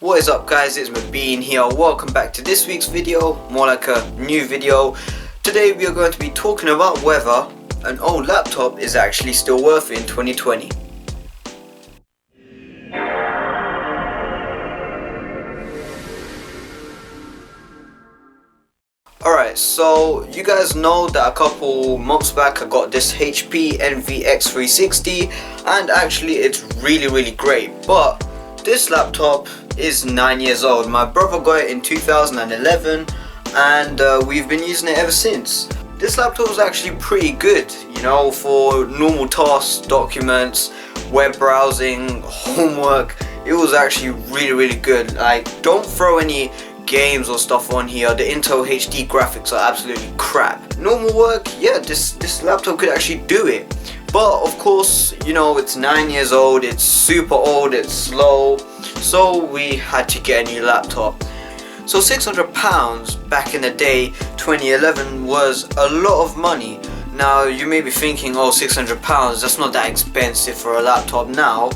What is up guys, it's Mubeen here. Welcome back to this week's video, more like a new video. Today we are going to be talking about whether an old laptop is actually still worth it in 2020. Alright, so you guys know that a couple months back I got this HP NVX 360 and actually it's really great, but this laptop is 9 years old. My brother got it in 2011 and we've been using it ever since. This laptop was actually pretty good, you know, for normal tasks, documents, web browsing, homework. It was actually really good. Like, don't throw any games or stuff on here. The Intel HD graphics are absolutely crap. Normal work, yeah, this laptop could actually do it. But of course, you know, it's 9 years old, it's super old, it's slow, so we had to get a new laptop. So £600 back in the day, 2011, was a lot of money. Now you may be thinking, oh, £600, that's not that expensive for a laptop now.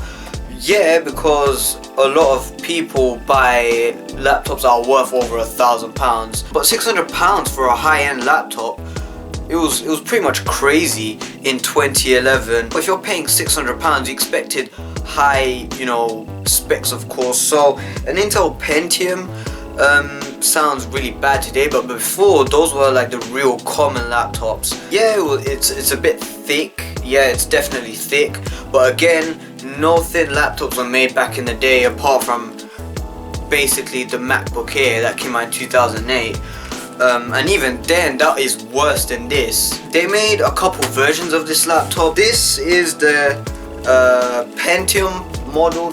Yeah, because a lot of people buy laptops that are worth over £1,000, but £600 for a high-end laptop, it was pretty much crazy in 2011. But if you're paying £600, you expected high, you know, specs, of course. So an Intel Pentium sounds really bad today, but before, those were like the real common laptops. Yeah, it's a bit thick. Yeah, it's definitely thick, but again, no thin laptops were made back in the day, apart from basically the MacBook Air that came out in 2008. And even then, that is worse than this. They made a couple versions of this laptop. This is the Pentium model.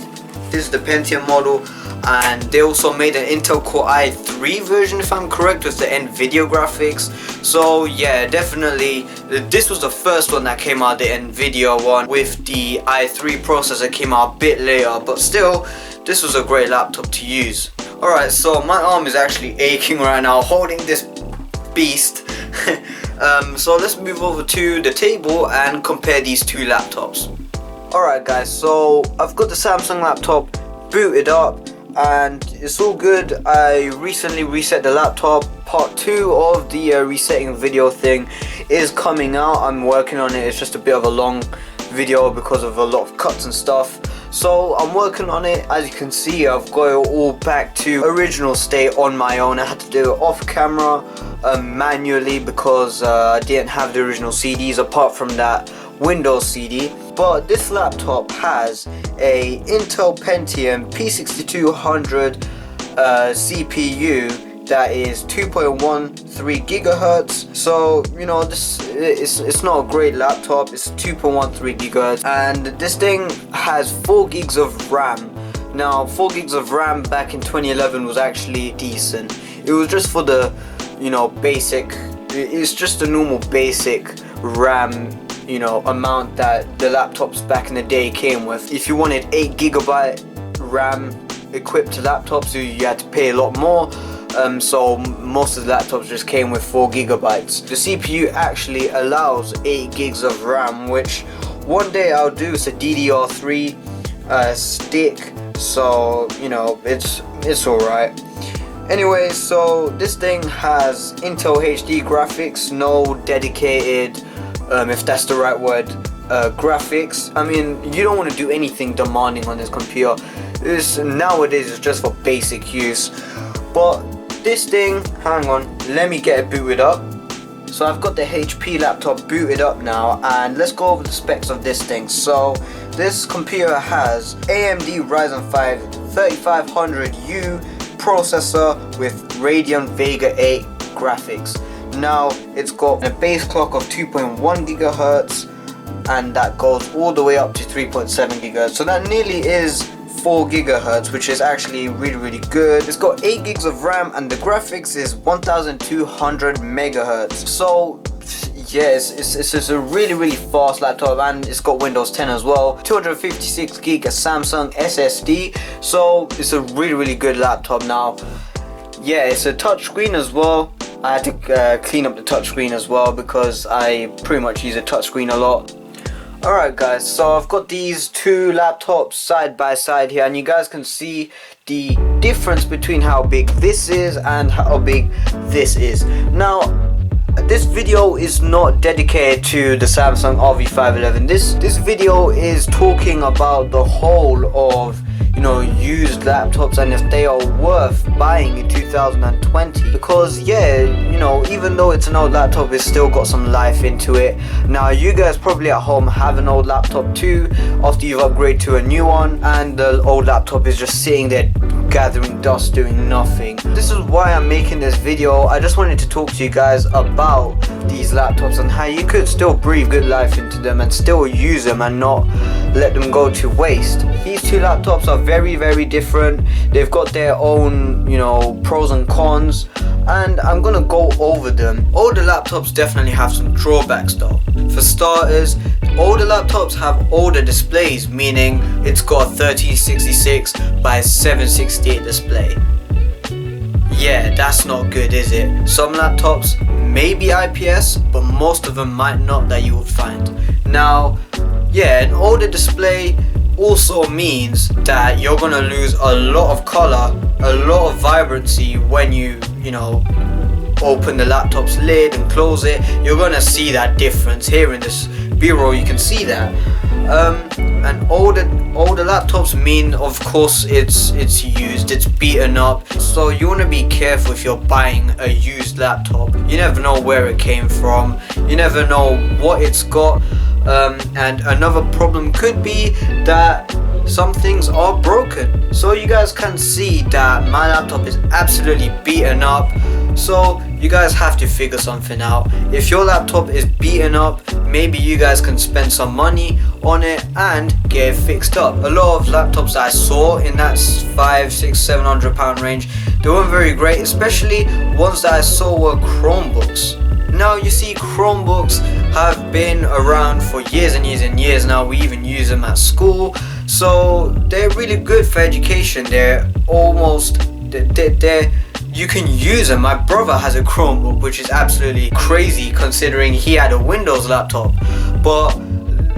This is the Pentium model, and they also made an Intel Core i3 version, if I'm correct, with the NVIDIA graphics. So yeah, definitely this was the first one that came out, the NVIDIA one, with the i3 processor came out a bit later, but still, this was a great laptop to use. Alright, so my arm is actually aching right now holding this beast. So let's move over to the table and compare these two laptops. Alright guys, so I've got the Samsung laptop booted up and it's all good. I recently reset the laptop. Part 2 of the resetting video thing is coming out. I'm working on it. It's just a bit of a long video because of a lot of cuts and stuff. So I'm working on it. As you can see, I've got it all back to original state on my own. I had to do it off camera manually because I didn't have the original CDs apart from that Windows CD. But this laptop has a Intel Pentium P6200 CPU that is 2.13 gigahertz. So you know, this it's not a great laptop. It's 2.13 gigahertz, and this thing has 4 gigs of RAM. Now 4 gigs of RAM back in 2011 was actually decent. It was just for the, you know, basic, it's just the normal basic RAM, you know, amount that the laptops back in the day came with. If you wanted 8 gigabyte RAM equipped laptops, you had to pay a lot more. So most of the laptops just came with 4 gigabytes. The CPU actually allows 8 gigs of RAM, which one day I'll do. It's a DDR3 stick, so you know, it's alright. Anyway, so this thing has Intel HD graphics, no dedicated, if that's the right word, graphics. I mean, you don't want to do anything demanding on this computer. Nowadays it's just for basic use. But this thing, hang on, let me get it booted up. So I've got the HP laptop booted up now, and let's go over the specs of this thing. So this computer has AMD Ryzen 5 3500U processor with Radeon Vega 8 graphics. Now it's got a base clock of 2.1 gigahertz, and that goes all the way up to 3.7 gigahertz. So that nearly is 4 gigahertz, which is actually really good. It's got 8 gigs of RAM and the graphics is 1200 megahertz. So yes, it's a really fast laptop, and it's got Windows 10 as well. 256 gig Samsung SSD. So it's a really good laptop. Now yeah, it's a touchscreen as well. I had to clean up the touchscreen as well because I pretty much use a touchscreen a lot. Alright guys, so I've got these two laptops side by side here, and you guys can see the difference between how big this is and how big this is. Now, this video is not dedicated to the Samsung RV511. This video is talking about the whole of, you know, used laptops and if they are worth buying in 2020, because yeah, you know, even though it's an old laptop, it's still got some life into it. Now you guys probably at home have an old laptop too after you've upgraded to a new one, and the old laptop is just sitting there gathering dust doing nothing. This is why I'm making this video. I just wanted to talk to you guys about these laptops and how you could still breathe good life into them and still use them and not let them go to waste. These two laptops are very, very different. They've got their own, you know, pros and cons, and I'm gonna go over them. Older laptops definitely have some drawbacks though. For starters, older laptops have older displays, meaning it's got a 1366 by 768 display. Yeah, that's not good, is it? Some laptops may be IPS, but most of them might not, that you will find. Now, yeah, an older display also means that you're gonna lose a lot of color, a lot of vibrancy when you know, open the laptop's lid and close it. You're gonna see that difference. Here in this B-roll you can see that. And older laptops mean, of course, it's used, it's beaten up, so you want to be careful if you're buying a used laptop. You never know where it came from, you never know what it's got. And another problem could be that some things are broken. So you guys can see that my laptop is absolutely beaten up, so you guys have to figure something out. If your laptop is beaten up, maybe you guys can spend some money on it and get it fixed up. A lot of laptops that I saw in that £500–700 range, they weren't very great, especially ones that I saw were Chromebooks. Now you see, Chromebooks have been around for years and years and years now. We even use them at school, so they're really good for education. They're you can use them. My brother has a Chromebook, which is absolutely crazy considering he had a Windows laptop. But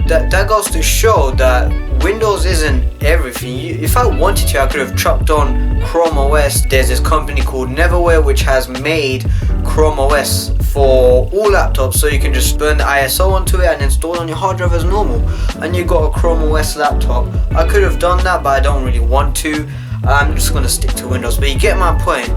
that goes to show that Windows isn't everything. If I wanted to, I could have chucked on Chrome OS. There's this company called Neverware which has made Chrome OS for all laptops, so you can just burn the ISO onto it and install it on your hard drive as normal, and you got a Chrome OS laptop. I could have done that, but I don't really want to. I'm just gonna stick to Windows. But you get my point.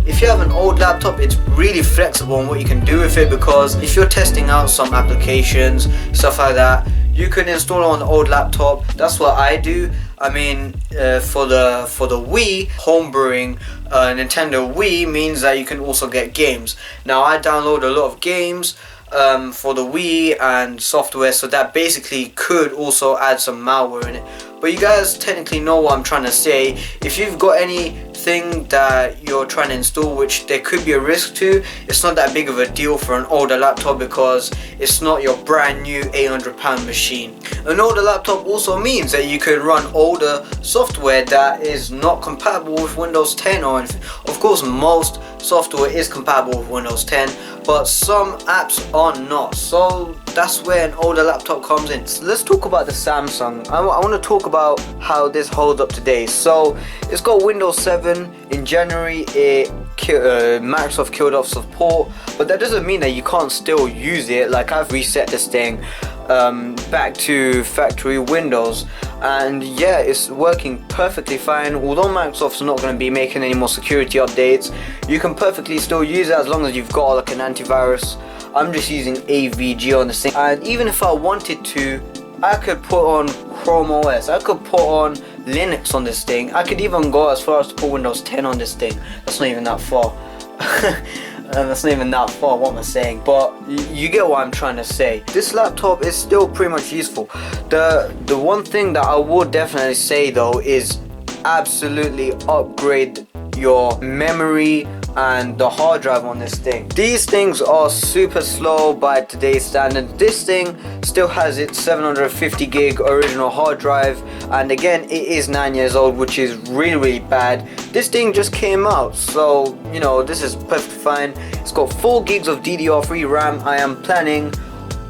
If you have an old laptop, it's really flexible on what you can do with it, because if you're testing out some applications, stuff like that, you can install it on an old laptop. That's what I do. I mean, for the Wii, homebrewing Nintendo Wii means that you can also get games. Now I download a lot of games for the Wii and software, so that basically could also add some malware in it. But you guys technically know what I'm trying to say. If you've got anything that you're trying to install which there could be a risk to, it's not that big of a deal for an older laptop, because it's not your brand new £800 machine. An older laptop also means that you can run older software that is not compatible with Windows 10, or of course most software is compatible with Windows 10, but some apps are not. So that's where an older laptop comes in. So let's talk about the Samsung. I want to talk about how this holds up today. So it's got Windows 7. In January Microsoft killed off support, but that doesn't mean that you can't still use it. Like, I've reset this thing back to factory Windows, and yeah, it's working perfectly fine. Although Microsoft's not going to be making any more security updates, you can perfectly still use it as long as you've got like an antivirus. I'm just using AVG on this thing, and even if I wanted to, I could put on Chrome OS, I could put on Linux on this thing. I could even go as far as to put Windows 10 on this thing. That's not even that far. That's not even that far, what am I saying? But you get what I'm trying to say. This laptop is still pretty much useful. The one thing that I would definitely say though is absolutely upgrade your memory and the hard drive on this thing. These things are super slow by today's standard. This thing still has its 750 gig original hard drive, and again, it is 9 years old, which is really bad. This thing just came out, so you know, this is perfectly fine. It's got 4 gigs of DDR3 RAM. I am planning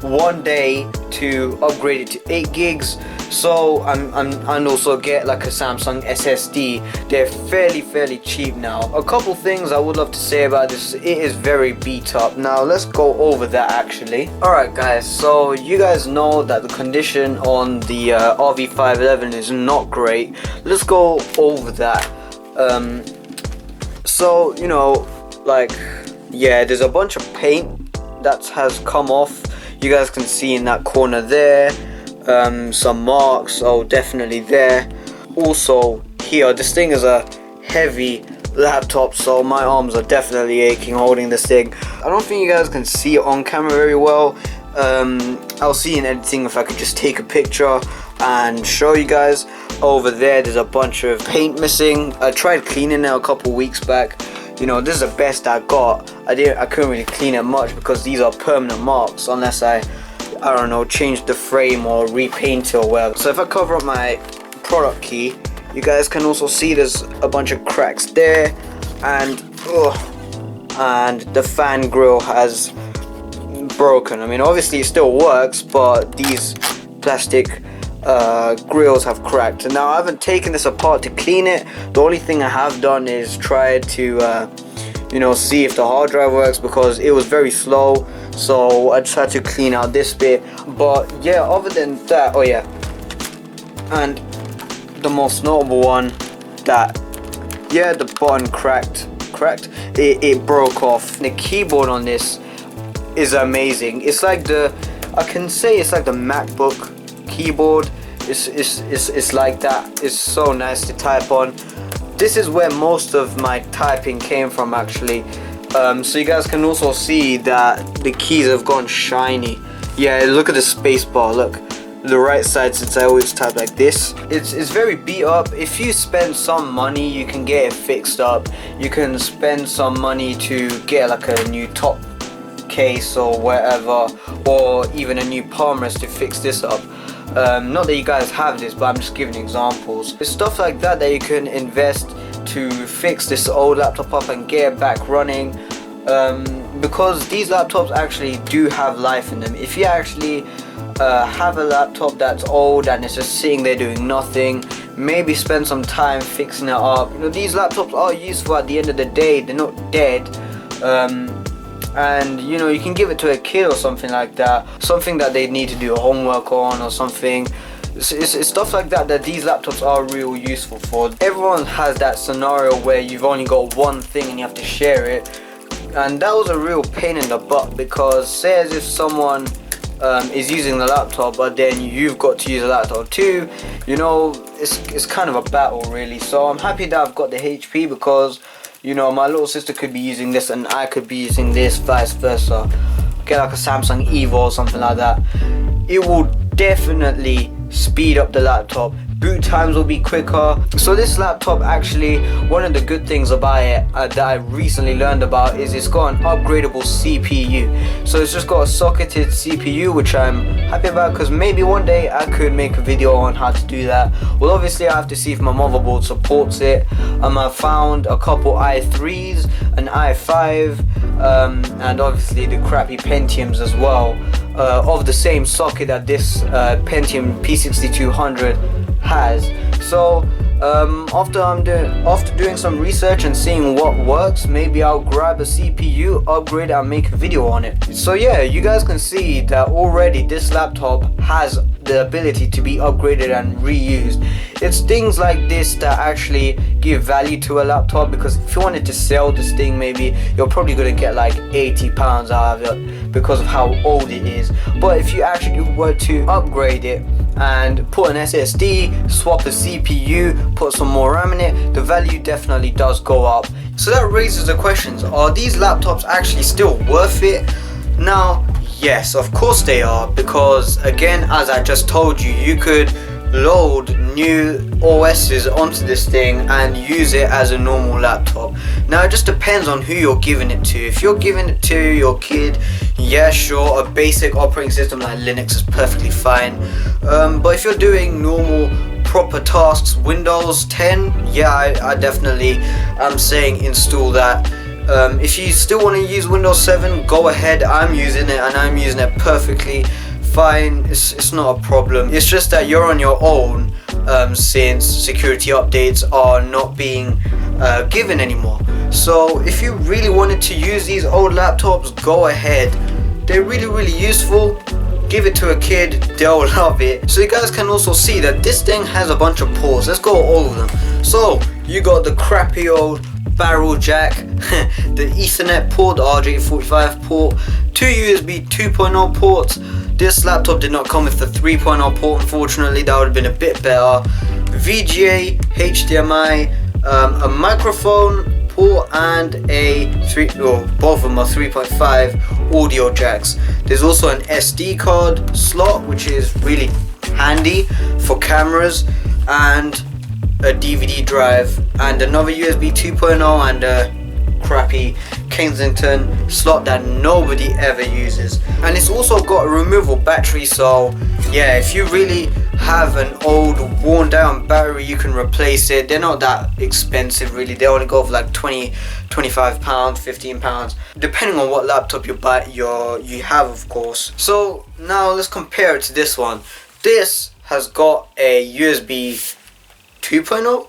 one day to upgrade it to 8 gigs. So and also get like a Samsung SSD. They're fairly cheap now. A couple things I would love to say about this: it is very beat up. Now let's go over that actually. Alright guys, so you guys know that the condition on the RV511 is not great. Let's go over that. So you know, like, yeah, there's a bunch of paint that has come off. You guys can see in that corner there. Some marks, oh, definitely there. Also here, this thing is a heavy laptop, so my arms are definitely aching holding this thing. I don't think you guys can see it on camera very well. I'll see in editing if I could just take a picture and show you guys. Over there's a bunch of paint missing. I tried cleaning it a couple weeks back. You know, this is the best I got. I couldn't really clean it much because these are permanent marks unless I don't know, change the frame or repaint it or whatever. So if I cover up my product key, you guys can also see there's a bunch of cracks there, and the fan grill has broken. I mean, obviously it still works, but these plastic grills have cracked. And now I haven't taken this apart to clean it. The only thing I have done is try to you know, see if the hard drive works, because it was very slow. So I just had to clean out this bit. But yeah, other than that, oh yeah, and the most notable one, that yeah, the button cracked. It broke off. The keyboard on this is amazing. It's like I can say it's like the MacBook keyboard. It's like that. It's so nice to type on. This is where most of my typing came from actually. So you guys can also see that the keys have gone shiny. Yeah, look at the space bar. Look, the right side, since I always type like this, it's very beat up. If you spend some money, you can get it fixed up. You can spend some money to get like a new top case or whatever, or even a new palm rest to fix this up. Not that you guys have this, but I'm just giving examples. There's stuff like that that you can invest to fix this old laptop up and get it back running, because these laptops actually do have life in them. If you actually have a laptop that's old and it's just sitting there doing nothing, maybe spend some time fixing it up. You know, these laptops are useful at the end of the day. They're not dead. And you know, you can give it to a kid or something like that, something that they need to do homework on or something. It's stuff like that these laptops are real useful for. Everyone has that scenario where you've only got one thing and you have to share it, and that was a real pain in the butt, because say as if someone is using the laptop but then you've got to use a laptop too, you know, it's kind of a battle really. So I'm happy that I've got the HP, because you know, my little sister could be using this and I could be using this, vice versa. Get like a Samsung Evo or something like that. It will definitely speed up the laptop. Boot times will be quicker. So this laptop, actually, one of the good things about it that I recently learned about is it's got an upgradable CPU. So it's just got a socketed CPU, which I'm happy about, because maybe one day I could make a video on how to do that. Well, obviously I have to see if my motherboard supports it. I found a couple i3s, an i5, and obviously the crappy Pentiums as well, of the same socket that this Pentium P6200 has. So after doing some research and seeing what works, maybe I'll grab a CPU, upgrade it, and make a video on it. So yeah, you guys can see that already this laptop has the ability to be upgraded and reused. It's things like this that actually give value to a laptop, because if you wanted to sell this thing, maybe you're probably going to get like £80 out of it because of how old it is. But if you actually were to upgrade it and put an SSD, swap a CPU, put some more RAM in it, the value definitely does go up. So that raises the questions: are these laptops actually still worth it? Now, yes, of course they are, because again, as I just told you, you could load new OSs onto this thing and use it as a normal laptop. Now it just depends on who you're giving it to. If you're giving it to your kid, yeah, sure, a basic operating system like Linux is perfectly fine. But if you're doing normal proper tasks, Windows 10, yeah, I definitely am saying install that. If you still want to use Windows 7, go ahead. I'm using it and I'm using it perfectly fine. It's not a problem. It's just that you're on your own since security updates are not being given anymore. So if you really wanted to use these old laptops, go ahead. They're really useful. Give it to a kid, they'll love it. So you guys can also see that this thing has a bunch of ports. Let's go all of them. So you got the crappy old barrel jack, the Ethernet port, the RJ45 port, two USB 2.0 ports. This laptop did not come with the 3.0 port, unfortunately. That would have been a bit better. VGA, HDMI, a microphone port, and both of them are 3.5 audio jacks. There's also an SD card slot, which is really handy for cameras, and a DVD drive, and another USB 2.0, and a crappy Kensington slot that nobody ever uses. And it's also got a removable battery, so yeah, if you really have an old worn down battery, you can replace it. They're not that expensive really. They only go for like 20, 25 pounds, 15 pounds, depending on what laptop you have, of course. So now let's compare it to this one. This has got a USB 2.0.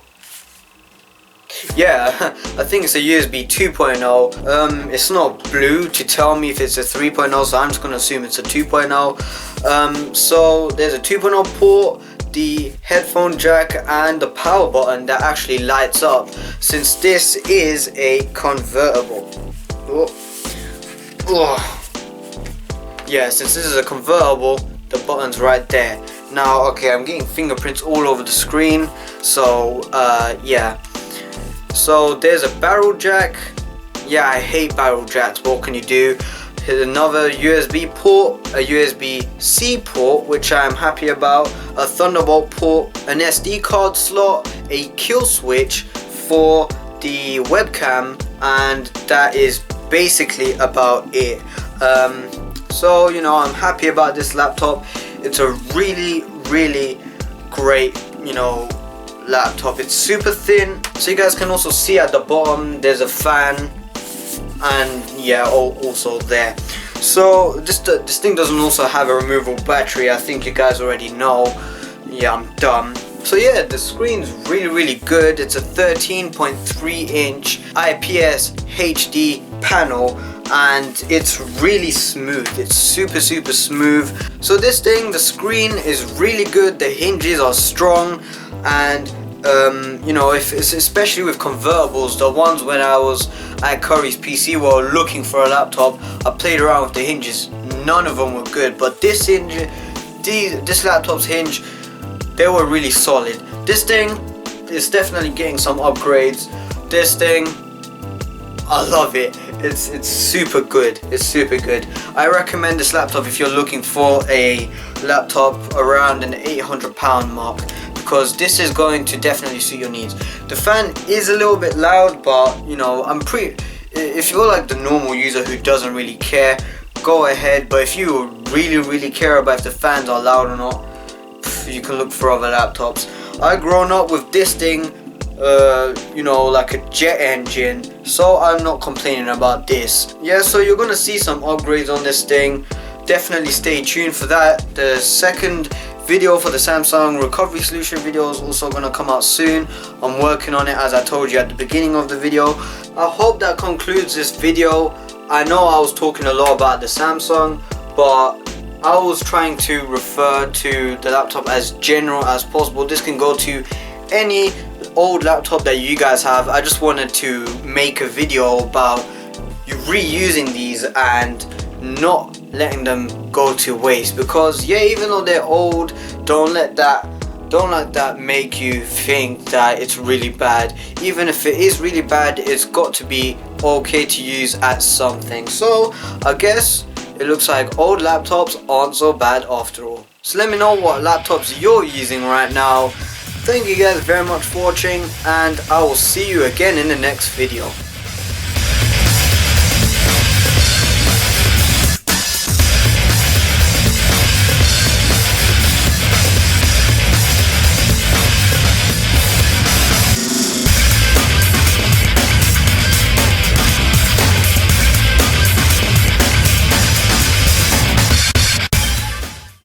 Yeah, I think it's a USB 2.0. It's not blue to tell me if it's a 3.0, so I'm just going to assume it's a 2.0. So there's a 2.0 port, the headphone jack, and the power button that actually lights up, since this is a convertible. Yeah, since this is a convertible, the button's right there. Now, okay, I'm getting fingerprints all over the screen, so yeah. So there's a barrel jack. Yeah, I hate barrel jacks, but what can you do? Here's another USB port, a USB-C port, which I'm happy about, a Thunderbolt port, an SD card slot, a kill switch for the webcam, and that is basically about it. So, you know, I'm happy about this laptop. It's a really great, you know, laptop. It's super thin, so you guys can also see at the bottom there's a fan, and yeah, also there. So this thing doesn't also have a removable battery. I think you guys already know. Yeah, I'm done. So yeah, the screen's really good. It's a 13.3 inch IPS HD panel, and it's really smooth. It's super smooth. So this thing, the screen is really good, the hinges are strong, and you know, if it's especially with convertibles, the ones when I was at Curry's PC World looking for a laptop, I played around with the hinges. None of them were good, but this laptop's hinge, they were really solid. This thing is definitely getting some upgrades. This thing, I love it. It's super good. It's super good. I recommend this laptop if you're looking for a laptop around an £800 mark, because this is going to definitely suit your needs. The fan is a little bit loud, but you know, if you're like the normal user who doesn't really care, go ahead. But if you really care about if the fans are loud or not, you can look for other laptops. I grown up with this thing, you know, like a jet engine, so I'm not complaining about this. Yeah, so you're gonna see some upgrades on this thing. Definitely stay tuned for that. The second video for the Samsung recovery solution video is also gonna come out soon. I'm working on it, as I told you at the beginning of the video. I hope that concludes this video. I know I was talking a lot about the Samsung, but I was trying to refer to the laptop as general as possible. This can go to any old laptop that you guys have. I just wanted to make a video about you reusing these and not letting them go to waste, because yeah, even though they're old, don't let that make you think that it's really bad. Even if it is really bad, it's got to be okay to use at something. So I guess it looks like old laptops aren't so bad after all. So let me know what laptops you're using right now. Thank you guys very much for watching, and I will see you again in the next video.